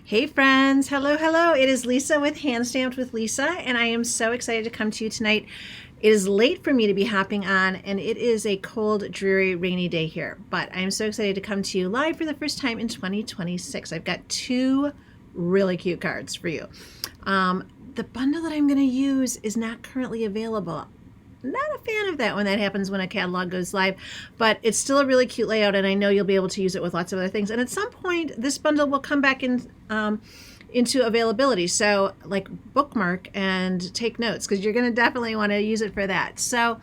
Hey friends, hello, hello. It is Lisa with Hand Stamped with Lisa, and I am so excited to come to you tonight. It is late for me to be hopping on, and it is a cold, dreary, rainy day here, but I am so excited to come to you live for the first time in 2026. I've got two really cute cards for you. The bundle that I'm going to use is not currently available. Not a fan of that when that happens when a catalog goes live, but it's still a really cute layout, and I know you'll be able to use it with lots of other things. And at some point, this bundle will come back in into availability. So like bookmark and take notes, because you're going to definitely want to use it for that. So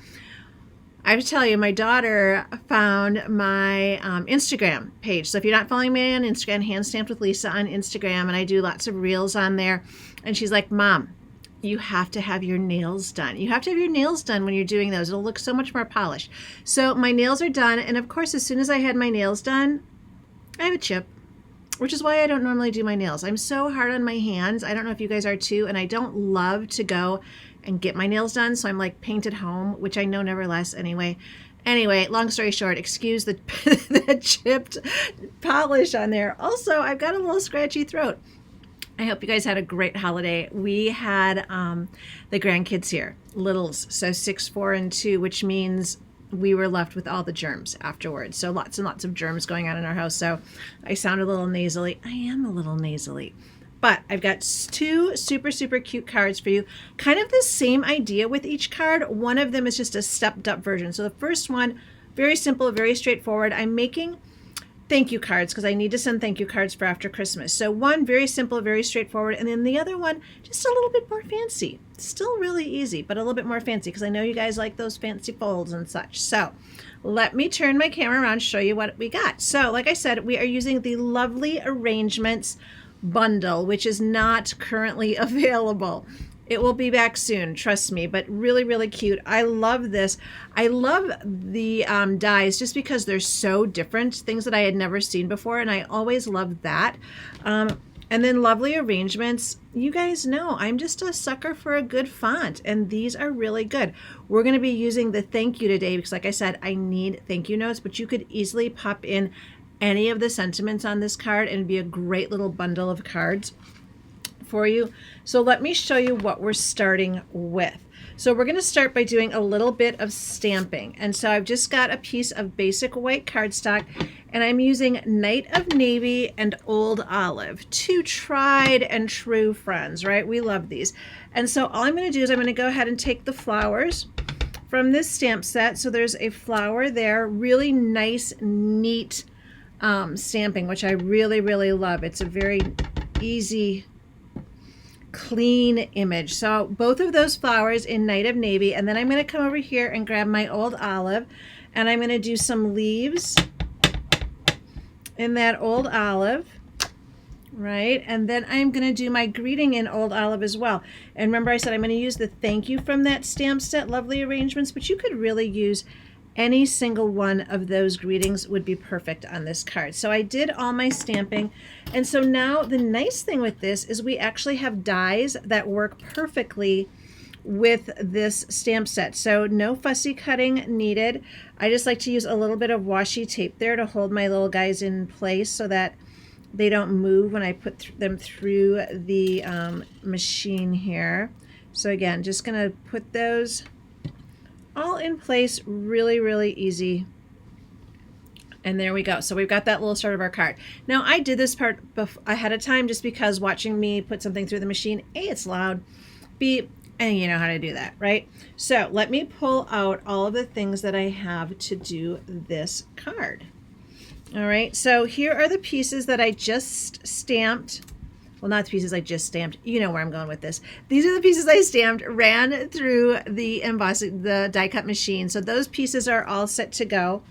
I have to tell you, my daughter found my Instagram page. So if you're not following me on Instagram, Hand Stamped with Lisa on Instagram, and I do lots of reels on there. And she's like, Mom, you have to have your nails done. You have to have your nails done when you're doing those. It'll look so much more polished. So my nails are done. And of course, as soon as I had my nails done, I have a chip, which is why I don't normally do my nails. I'm so hard on my hands. I don't know if you guys are too. And I don't love to go and get my nails done. So I'm like paint at home, which I know never lasts anyway. Anyway, long story short, excuse the, the chipped polish on there. Also, I've got a little scratchy throat. I hope you guys had a great holiday. We had the grandkids here, littles, so 6, 4, and 2, which means we were left with all the germs afterwards. So lots and lots of germs going on in our house. So I sound a little nasally. I am a little nasally. But I've got two super, super cute cards for you. Kind of the same idea with each card. One of them is just a stepped up version. So the first one, very simple, very straightforward. I'm making thank you cards because I need to send thank you cards for after Christmas. So one, very simple, very straightforward. And then the other one, just a little bit more fancy. Still really easy, but a little bit more fancy because I know you guys like those fancy folds and such. So let me turn my camera around and show you what we got. So like I said, we are using the Lovely Arrangements bundle, which is not currently available. It will be back soon, trust me, but really, really cute. I love this. I love the dies just because they're so different, things that I had never seen before, and I always love that. And then Lovely Arrangements. You guys know I'm just a sucker for a good font, and these are really good. We're going to be using the thank you today because, like I said, I need thank you notes, but you could easily pop in any of the sentiments on this card and it'd be a great little bundle of cards for you. So let me show you what we're starting with. So we're going to start by doing a little bit of stamping. And so I've just got a piece of basic white cardstock, and I'm using Night of Navy and Old Olive, two tried and true friends, right? We love these. And so all I'm going to do is I'm going to go ahead and take the flowers from this stamp set. So there's a flower there, really nice, neat stamping, which I really, really love. It's a very easy, clean image. So both of those flowers in Night of Navy, and then I'm going to come over here and grab my Old Olive, and I'm going to do some leaves in that Old Olive, right? And then I'm going to do my greeting in Old Olive as well. And remember I said I'm going to use the thank you from that stamp set, Lovely Arrangements, but you could really use any single one of those greetings would be perfect on this card. So I did all my stamping. And so now the nice thing with this is we actually have dies that work perfectly with this stamp set. So no fussy cutting needed. I just like to use a little bit of washi tape there to hold my little guys in place so that they don't move when I put them through the machine here. So again, just gonna put those all in place, really, really easy. And there we go. So we've got that little start of our card. Now I did this part ahead of time just because watching me put something through the machine, A, it's loud, B, and you know how to do that, right? So let me pull out all of the things that I have to do this card. All right, so here are the pieces that I just stamped. Well, not the pieces I just stamped. You know where I'm going with this. These are the pieces I stamped, ran through the embossing, the die cut machine. So those pieces are all set to go.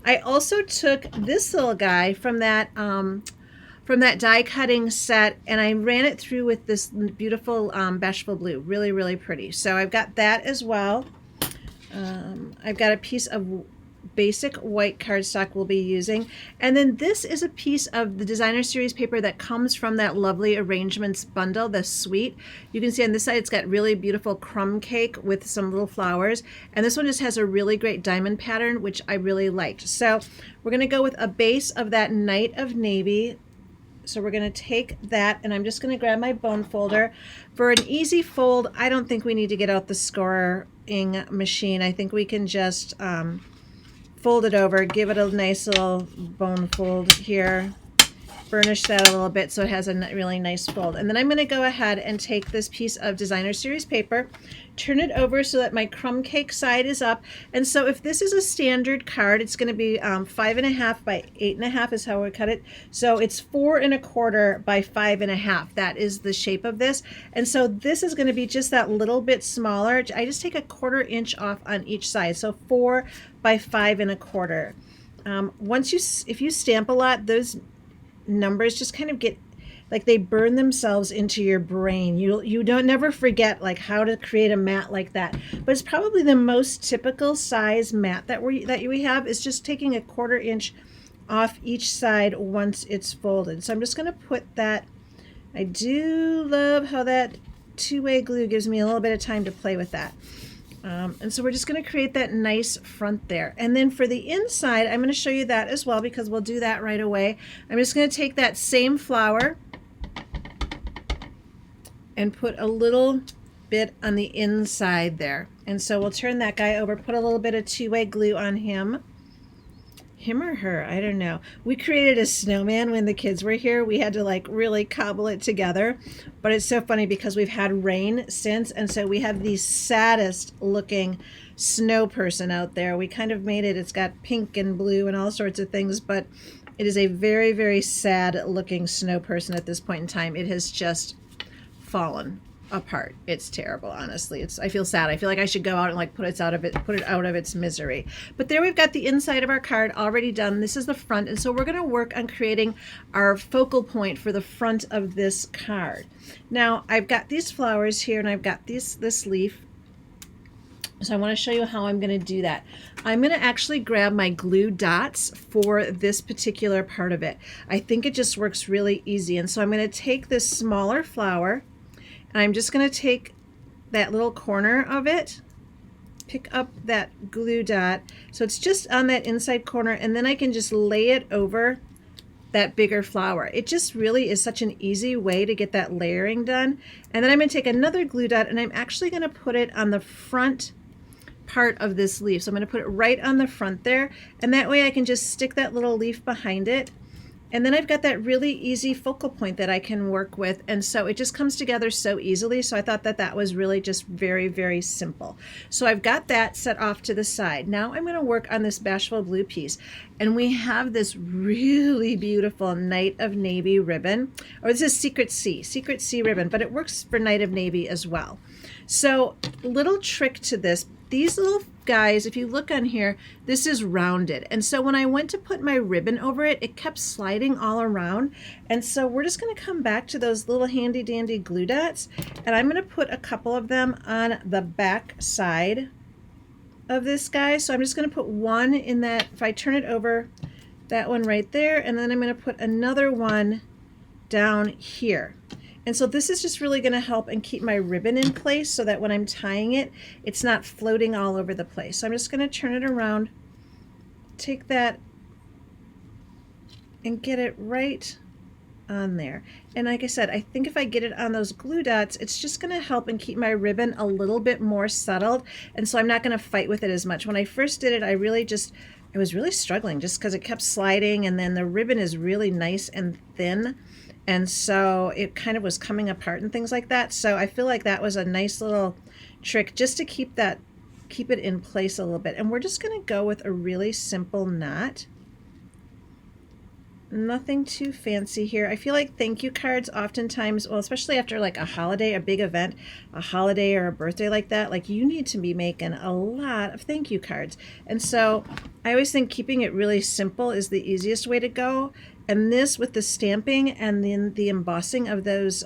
I also took this little guy from that die cutting set, and I ran it through with this beautiful Bashful Blue. Really, really pretty. So I've got that as well. I've got a piece of basic white cardstock we'll be using, and then this is a piece of the designer series paper that comes from that Lovely Arrangements bundle, the suite. You can see on this side it's got really beautiful crumb cake with some little flowers, and this one just has a really great diamond pattern, which I really liked. So we're going to go with a base of that Night of Navy So we're going to take that, and I'm just going to grab my bone folder. For an easy fold, I don't think we need to get out the scoring machine. I think we can just fold it over, give it a nice little bone fold here, burnish that a little bit so it has a really nice fold. And then I'm going to go ahead and take this piece of designer series paper, turn it over so that my crumb cake side is up. And so if this is a standard card, it's going to be 5.5 by 8.5 is how we cut it. So it's 4.25 by 5.5. That is the shape of this. And so this is going to be just that little bit smaller. I just take a 1/4 inch off on each side. So 4 by 5.25. If you stamp a lot, those numbers just kind of get like they burn themselves into your brain. You don't never forget like how to create a mat like that. But it's probably the most typical size mat that we have is just taking a 1/4 inch off each side once it's folded. So I'm just going to put that. I do love how that two-way glue gives me a little bit of time to play with that. And so we're just going to create that nice front there. And then for the inside, I'm going to show you that as well because we'll do that right away. I'm just going to take that same flower and put a little bit on the inside there. And so we'll turn that guy over, put a little bit of two-way glue on him. Him or her, I don't know. We created a snowman when the kids were here. We had to like really cobble it together. But it's so funny because we've had rain since, and so we have the saddest looking snow person out there. We kind of made it. It's got pink and blue and all sorts of things, but it is a very, very sad looking snow person at this point in time. It has just fallen apart. It's terrible, honestly. I feel sad. I feel like I should go out and like put it out of its misery. But there we've got the inside of our card already done. This is the front, and so we're going to work on creating our focal point for the front of this card. Now I've got these flowers here, and I've got this leaf. So I want to show you how I'm going to do that. I'm going to actually grab my glue dots for this particular part of it. I think it just works really easy. And so I'm going to take this smaller flower, and I'm just going to take that little corner of it, pick up that glue dot. So it's just on that inside corner, and then I can just lay it over that bigger flower. It just really is such an easy way to get that layering done. And then I'm going to take another glue dot, and I'm actually going to put it on the front part of this leaf. So I'm going to put it right on the front there, and that way I can just stick that little leaf behind it. And then I've got that really easy focal point that I can work with, and so it just comes together so easily. So I thought that was really just very, very simple. So I've got that set off to the side. Now I'm going to work on this Bashful Blue piece, and we have this really beautiful Night of Navy ribbon, or this is Secret Sea ribbon, but it works for Night of Navy as well. So little trick to this, these little guys, if you look on here, this is rounded. And so when I went to put my ribbon over it, it kept sliding all around. And so we're just going to come back to those little handy dandy glue dots. And I'm going to put a couple of them on the back side of this guy. So I'm just going to put one in that, if I turn it over, that one right there. And then I'm going to put another one down here. And so this is just really going to help and keep my ribbon in place so that when I'm tying it, it's not floating all over the place. So I'm just going to turn it around, take that, and get it right on there. And like I said, I think if I get it on those glue dots, it's just going to help and keep my ribbon a little bit more settled. And so I'm not going to fight with it as much. When I first did it, I was really struggling just because it kept sliding, and then the ribbon is really nice and thin. And so it kind of was coming apart and things like that. So I feel like that was a nice little trick just to keep it in place a little bit. And we're just going to go with a really simple knot. Nothing too fancy here. I feel like thank you cards oftentimes, well, especially after like a holiday, a big event, a holiday or a birthday like that, like you need to be making a lot of thank you cards. And so I always think keeping it really simple is the easiest way to go. And this with the stamping and then the embossing of those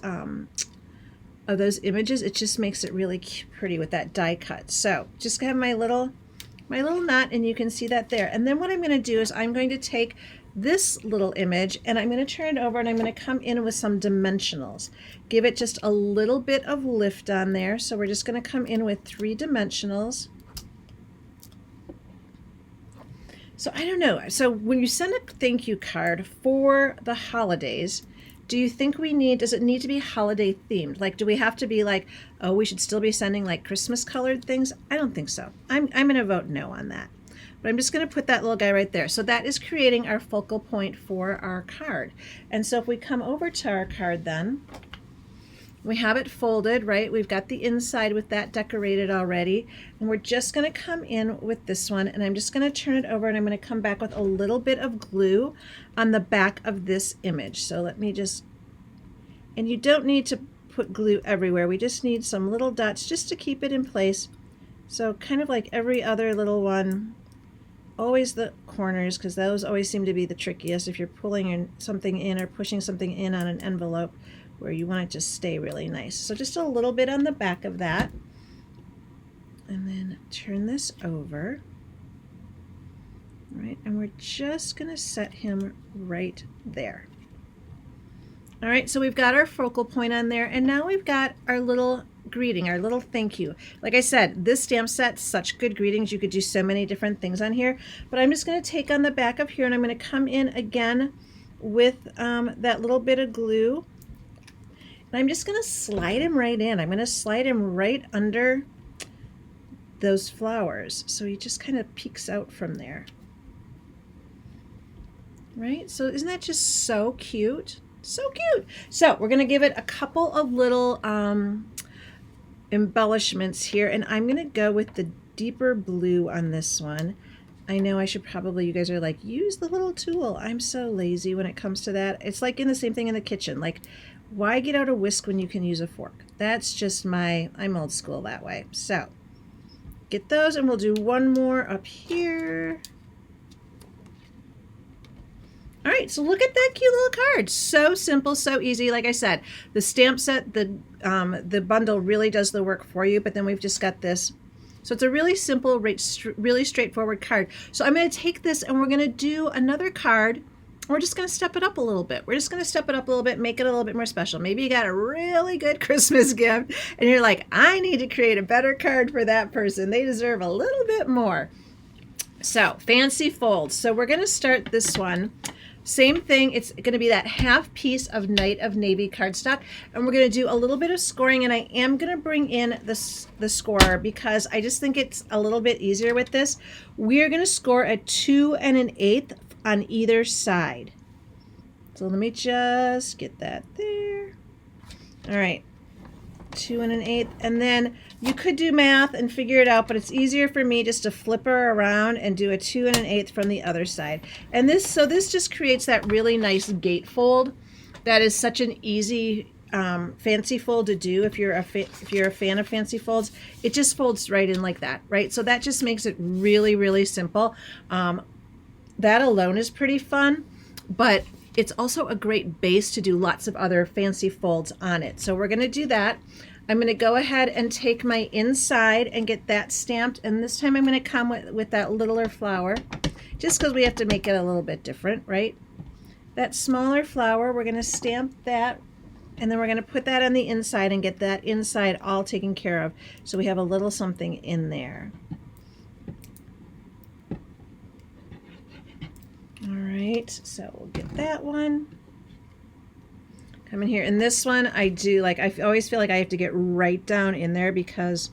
images, it just makes it really pretty with that die cut. So just have my little knot, and you can see that there. And then what I'm going to do is I'm going to take this little image and I'm going to turn it over, and I'm going to come in with some dimensionals. Give it just a little bit of lift on there. So we're just going to come in with 3 dimensionals. So I don't know. So when you send a thank you card for the holidays, Do you think does it need to be holiday themed? Like, do we have to be like, oh, we should still be sending like Christmas colored things? I don't think so. I'm going to vote no on that. But I'm just going to put that little guy right there. So that is creating our focal point for our card. And so if we come over to our card then, we have it folded, right? We've got the inside with that decorated already. And we're just going to come in with this one, and I'm just going to turn it over, and I'm going to come back with a little bit of glue on the back of this image. So let me just, and you don't need to put glue everywhere. We just need some little dots just to keep it in place. So kind of like every other little one, always the corners, because those always seem to be the trickiest if you're pulling something in or pushing something in on an envelope where you want it to stay really nice. So just a little bit on the back of that, and then turn this over. All right, and we're just going to set him right there. All right, so we've got our focal point on there, and now we've got our little greeting, our little thank you. Like I said, this stamp set, such good greetings. You could do so many different things on here, but I'm just going to take on the back of here, and I'm going to come in again with that little bit of glue, and I'm just going to slide him right in. I'm going to slide him right under those flowers, so he just kind of peeks out from there. Right? So isn't that just so cute? So cute. So we're going to give it a couple of little embellishments here, and I'm going to go with the deeper blue on this one. I know I should probably, you guys are like, use the little tool. I'm so lazy when it comes to that. It's like in the same thing in the kitchen. Like, why get out a whisk when you can use a fork? That's just I'm old school that way. So get those, and we'll do one more up here. All right, so look at that cute little card. So simple, so easy. Like I said, the stamp set, the bundle really does the work for you, but then we've just got this. So it's a really simple, really straightforward card. So I'm going to take this, and we're going to do another card. We're just going to step it up a little bit. We're just going to step it up a little bit, make it a little bit more special. Maybe you got a really good Christmas gift, and you're like, I need to create a better card for that person. They deserve a little bit more. So fancy folds. So we're going to start this one. Same thing, it's going to be that half piece of Night of Navy cardstock, and we're going to do a little bit of scoring, and I am going to bring in the score because I just think it's a little bit easier with this. We're going to score a 2 1/8 on either side. So let me just get that there. All right, 2 1/8, and then you could do math and figure it out, but it's easier for me just to flip her around and do a 2 1/8 from the other side. And this just creates that really nice gatefold. That is such an easy fancy fold to do if you're a fan of fancy folds. It just folds right in like that, right? So that just makes it really, really simple. That alone is pretty fun, but it's also a great base to do lots of other fancy folds on it. So we're going to do that. I'm going to go ahead and take my inside and get that stamped, and this time I'm going to come with that littler flower, just because we have to make it a little bit different, right? That smaller flower, we're going to stamp that, and then we're going to put that on the inside and get that inside all taken care of, so we have a little something in there. All right, so we'll get that one. Come in here, and this one I do, like, I always feel like I have to get right down in there because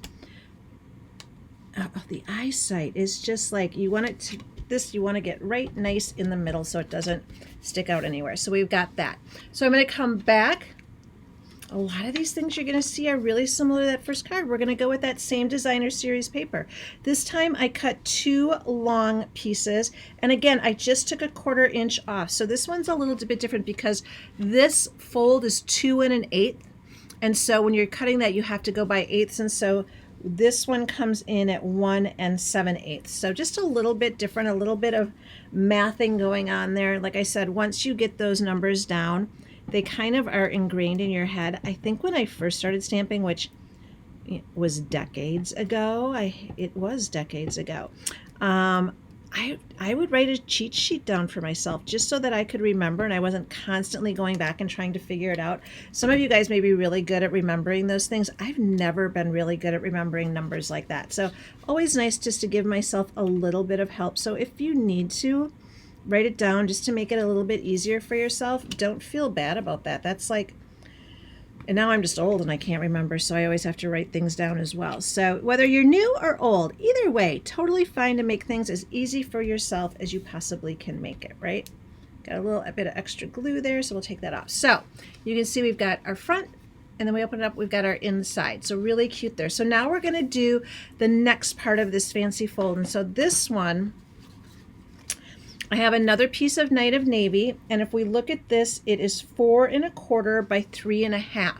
the eyesight is just like, you want it to, you want to get right nice in the middle so it doesn't stick out anywhere. So we've got that. So I'm going to come back. A lot of these things you're going to see are really similar to that first card. We're going to go with that same designer series paper. This time I cut 2 long pieces, and again I just took a 1/4 inch off. So this one's a little bit different because this fold is 2 1/8, and so when you're cutting that you have to go by eighths, and so this one comes in at 1 7/8. So just a little bit different, a little bit of mathing going on there. Like I said, once you get those numbers down, they kind of are ingrained in your head. I think when I first started stamping, which was decades ago, it was decades ago, I would write a cheat sheet down for myself just so that I could remember and I wasn't constantly going back and trying to figure it out. Some of you guys may be really good at remembering those things. I've never been really good at remembering numbers like that. So always nice just to give myself a little bit of help. So if you need to, write it down just to make it a little bit easier for yourself. Don't feel bad about that. That's like, and now I'm just old and I can't remember, so I always have to write things down as well. So whether you're new or old, either way, totally fine to make things as easy for yourself as you possibly can make it, right? Got a bit of extra glue there, so we'll take that off. So you can see we've got our front, and then we open it up, we've got our inside. So really cute there. So now we're gonna do the next part of this fancy fold. And so this one, I have another piece of Night of Navy, and if we look at this, it is 4 1/4 by 3 1/2.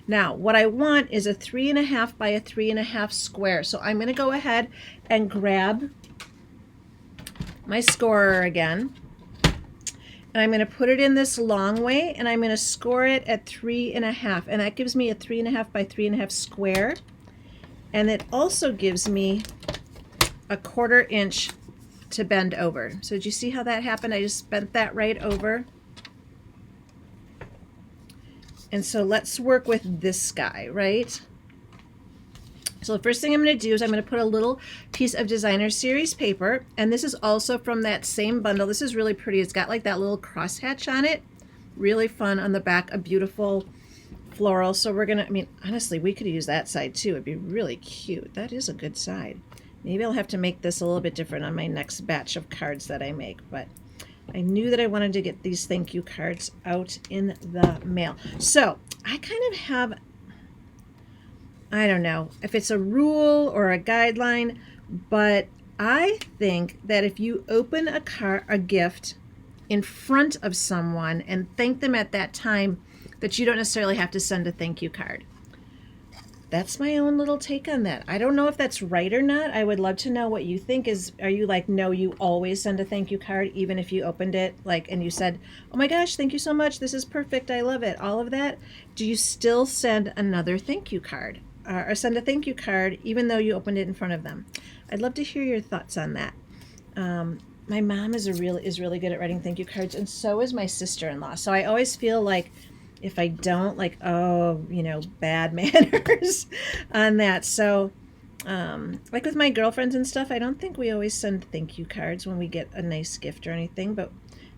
Now, what I want is a 3 1/2 by a 3 1/2 square. So I'm gonna go ahead and grab my scorer again, and I'm gonna put it in this long way, and I'm gonna score it at 3 1/2, and that gives me a 3 1/2 by 3 1/2 square, and it also gives me a 1/4 inch to bend over. So did you see how that happened? I just bent that right over. And so let's work with this guy, right? So the first thing I'm going to do is I'm going to put a little piece of designer series paper, and this is also from that same bundle. This is really pretty. It's got like that little crosshatch on it. Really fun on the back, a beautiful floral. So we're gonna, I mean, honestly, we could use that side too. It'd be really cute. That is a good side. Maybe I'll have to make this a little bit different on my next batch of cards that I make, but I knew that I wanted to get these thank you cards out in the mail. So I kind of have, I don't know if it's a rule or a guideline, but I think that if you open a gift in front of someone and thank them at that time, that you don't necessarily have to send a thank you card. That's my own little take on that. I don't know if that's right or not. I would love to know what you think. Are you like, no, you always send a thank you card, even if you opened it, like, and you said, oh my gosh, thank you so much, this is perfect, I love it, all of that? Do you still send another thank you card, or send a thank you card even though you opened it in front of them? I'd love to hear your thoughts on that. My mom is really good at writing thank you cards, and so is my sister-in-law. So I always feel like if I don't, like, oh, you know, bad manners on that. So, like with my girlfriends and stuff, I don't think we always send thank you cards when we get a nice gift or anything, but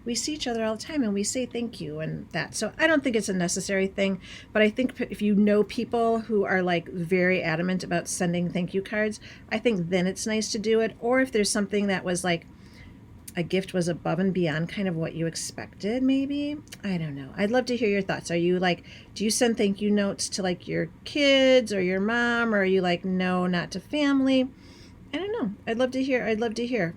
we see each other all the time and we say thank you and that. So I don't think it's a necessary thing, but I think if you know people who are like very adamant about sending thank you cards, I think then it's nice to do it. Or if there's something that was like, a gift was above and beyond kind of what you expected, maybe. I don't know. I'd love to hear your thoughts. Are you like, do you send thank you notes to like your kids or your mom, or are you like, no, not to family? I don't know. I'd love to hear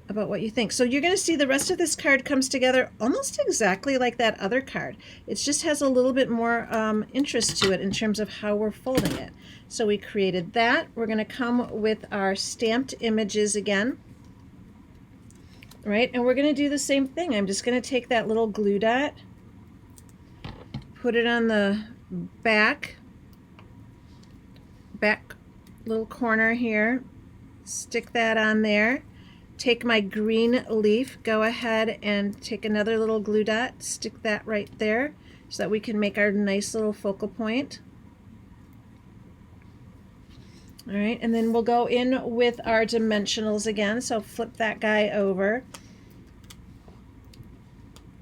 about what you think. So you're going to see the rest of this card comes together almost exactly like that other card. It just has a little bit more interest to it in terms of how we're folding it. So we created that. We're going to come with our stamped images again. Right, and we're going to do the same thing. I'm just going to take that little glue dot, put it on the back little corner here, stick that on there, take my green leaf, go ahead and take another little glue dot, stick that right there so that we can make our nice little focal point. All right, and then we'll go in with our dimensionals again. So flip that guy over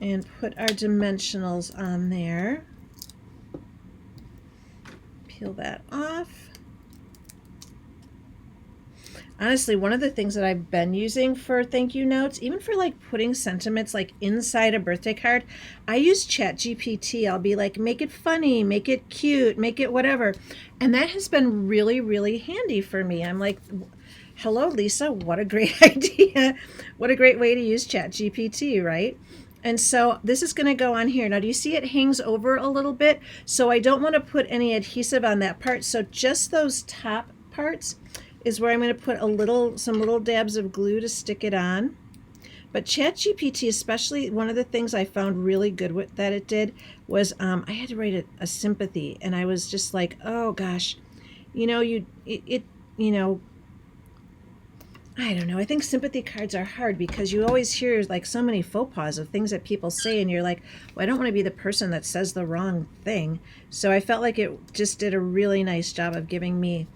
and put our dimensionals on there. Peel that off. Honestly, one of the things that I've been using for thank you notes, even for like putting sentiments like inside a birthday card, I use ChatGPT. I'll be like, make it funny, make it cute, make it whatever. And that has been really, really handy for me. I'm like, hello, Lisa, what a great idea. What a great way to use ChatGPT, right? And so this is going to go on here. Now, do you see it hangs over a little bit? So I don't want to put any adhesive on that part. So just those top parts is where I'm going to put some little dabs of glue to stick it on. But ChatGPT, especially, one of the things I found really good with that it did was I had to write a sympathy, and I was just like, oh gosh, you know, I don't know. I think sympathy cards are hard because you always hear like so many faux pas of things that people say, and you're like, well, I don't want to be the person that says the wrong thing. So I felt like it just did a really nice job of giving me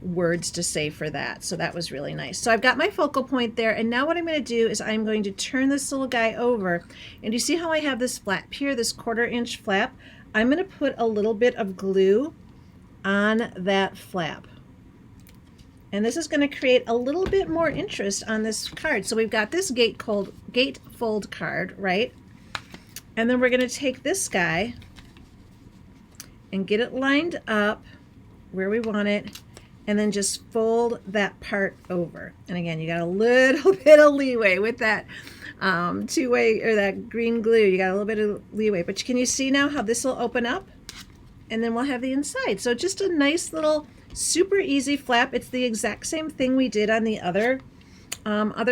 words to say for that. So that was really nice. So I've got my focal point there, and now what I'm going to do is I'm going to turn this little guy over, and you see how I have this flap here, this 1/4 inch flap? I'm going to put a little bit of glue on that flap. And this is going to create a little bit more interest on this card. So we've got this gatefold card, right? And then we're going to take this guy and get it lined up where we want it, and then just fold that part over. And again, you got a little bit of leeway with that two-way, or that green glue. You got a little bit of leeway, but can you see now how this will open up? And then we'll have the inside. So just a nice little super easy flap. It's the exact same thing we did on the other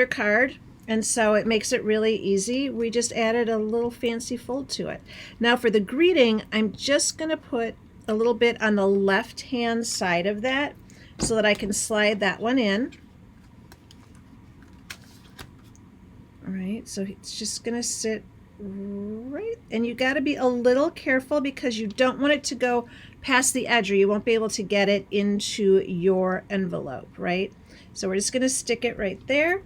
card, and so it makes it really easy. We just added a little fancy fold to it. Now for the greeting, I'm just going to put a little bit on the left hand side of that so that I can slide that one in. All right, so it's just going to sit right, and you got to be a little careful because you don't want it to go past the edge, or you won't be able to get it into your envelope, right? So we're just going to stick it right there,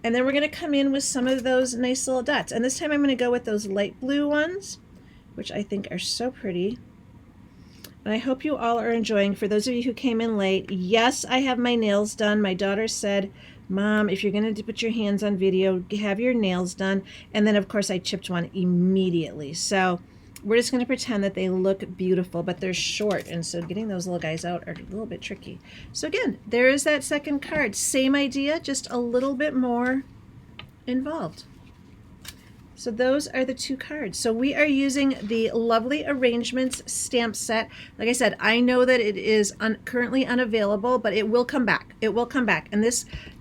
and then we're going to come in with some of those nice little dots, and this time I'm going to go with those light blue ones, which I think are so pretty. And I hope you all are enjoying. For those of you who came in late, yes, I have my nails done. My daughter said, Mom, if you're going to put your hands on video, have your nails done. And then, of course, I chipped one immediately. So we're just going to pretend that they look beautiful, but they're short. And so getting those little guys out are a little bit tricky. So again, there is that second card. Same idea, just a little bit more involved. So those are the two cards. So we are using the Lovely Arrangements stamp set. Like I said, I know that it is currently unavailable, but it will come back. It will come back. And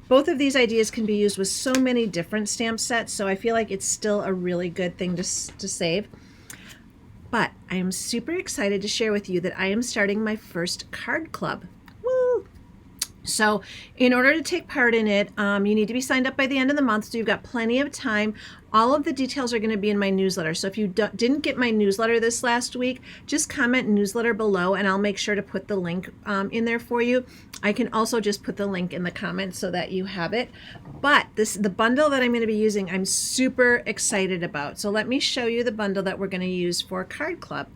both of these ideas can be used with so many different stamp sets, so I feel like it's still a really good thing to save. But I am super excited to share with you that I am starting my first card club. Woo! So in order to take part in it, you need to be signed up by the end of the month, so you've got plenty of time. All of the details are going to be in my newsletter. So if you didn't get my newsletter this last week, just comment newsletter below and I'll make sure to put the link in there for you. I can also just put the link in the comments so that you have it. But the bundle that I'm going to be using, I'm super excited about. So let me show you the bundle that we're going to use for Card Club.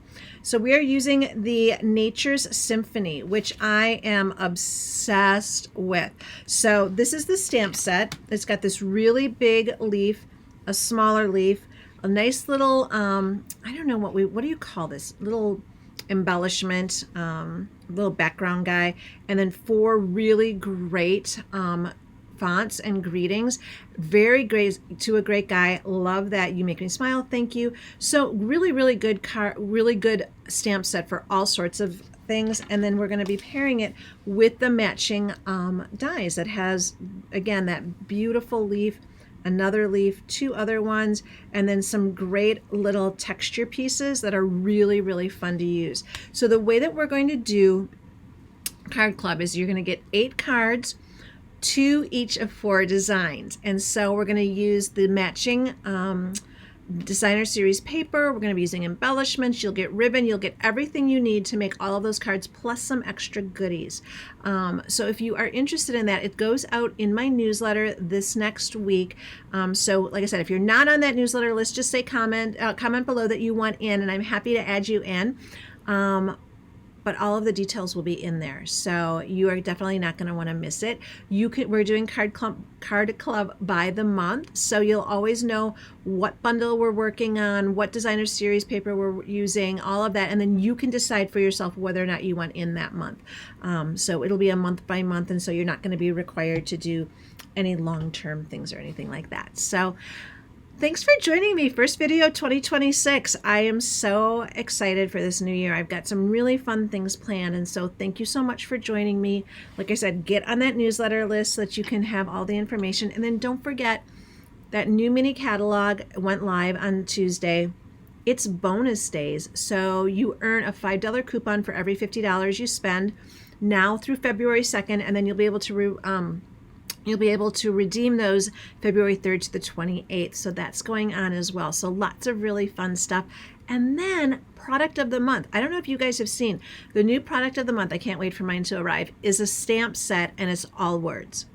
So we are using the Nature's Symphony, which I am obsessed with. So this is the stamp set. It's got this really big leaf, a smaller leaf, a nice little, I don't know what do you call this? Little embellishment, little background guy, and then 4 really great fonts and greetings. Very great, to a great guy. Love that. You make me smile. Thank you. So really, really good really good stamp set for all sorts of things. And then we're going to be pairing it with the matching dies that has, again, that beautiful leaf, another leaf, 2 other ones, and then some great little texture pieces that are really, really fun to use. So the way that we're going to do Card Club is you're going to get 8 cards, 2 each of 4 designs. And so we're going to use the matching designer series paper. We're going to be using embellishments. You'll get ribbon. You'll get everything you need to make all of those cards, plus some extra goodies. So if you are interested in that, it goes out in my newsletter this next week. So like I said, if you're not on that newsletter list, just say comment below that you want in, and I'm happy to add you in. But all of the details will be in there, so you are definitely not going to want to miss it. We're doing Card Club by the month, so you'll always know what bundle we're working on, what designer series paper we're using, all of that, and then you can decide for yourself whether or not you want in that month. So it'll be a month by month, and so you're not going to be required to do any long-term things or anything like that. So thanks for joining me. First video 2026. I am so excited for this new year. I've got some really fun things planned, and so thank you so much for joining me. Like I said, get on that newsletter list so that you can have all the information. And then don't forget that new mini catalog went live on Tuesday. It's bonus days, so you earn a $5 coupon for every $50 you spend now through February 2nd, and then you'll be able to redeem those February 3rd to the 28th. So that's going on as well. So lots of really fun stuff. And then product of the month. I don't know if you guys have seen the new product of the month. I can't wait for mine to arrive. Is a stamp set, and it's all words.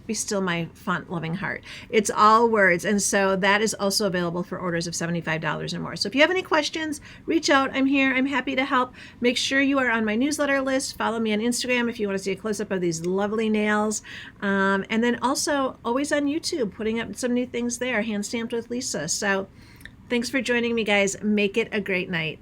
Be still my font loving heart. It's all words. And so that is also available for orders of $75 or more. So if you have any questions, reach out. I'm here. I'm happy to help. Make sure you are on my newsletter list. Follow me on Instagram if you want to see a close-up of these lovely nails. And then also always on YouTube, putting up some new things there, Hand Stamped with Lisa. So thanks for joining me, guys. Make it a great night.